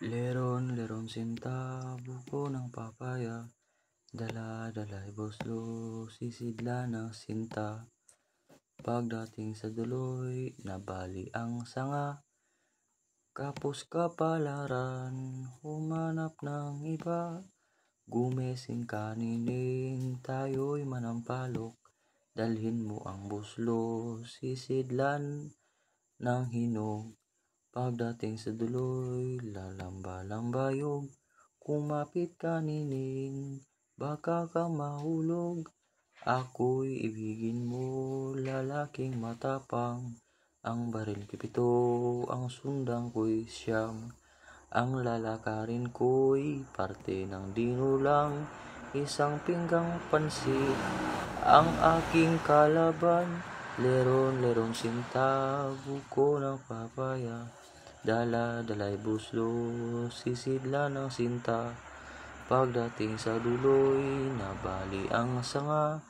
Leron, leron sinta, buko ng papaya, dala-dala'y buslo, sisidla ng sinta. Pagdating sa duloy, nabali ang sanga, kapos kapalaran, humanap ng iba. Gumesing ka nining, tayo'y manampalok, dalhin mo ang buslo, sisidlan ng hinog. Pagdating sa duloy, lalamba-lambayog, kumapit ka nining, baka ka mahulog. Ako'y ibigin mo, lalaking matapang, ang baril pipito, ang sundang ko'y siyam. Ang lalakarin ko'y parte ng dinulang, isang pinggang pansit, ang aking kalaban. Leron, leron sinta, buko ng papaya, dala-dala'y buslo, sisidla ng sinta. Pagdating sa duloy, nabali ang sanga,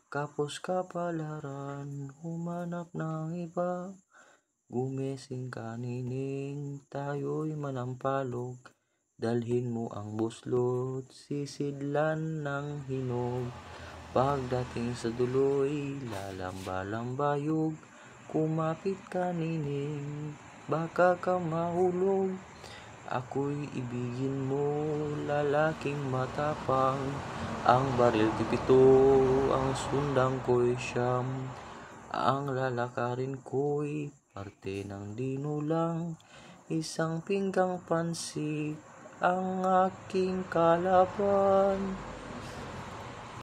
kapos kapalaran, humanap ng iba. Gumesing ka nining, tayo'y manampalok, dalhin mo ang buslot, sisidlan ng hinog. Pagdating sa duloy, lalamba-lambayog, kumapit ka nining, baka ka mahulog. Ako'y ibigin mo, lalaking matapang, ang baril pipito, ang sundang ko'y siyam. Ang lalakarin ko'y parte ng dinulang, isang pinggang pansit, ang aking kalaban.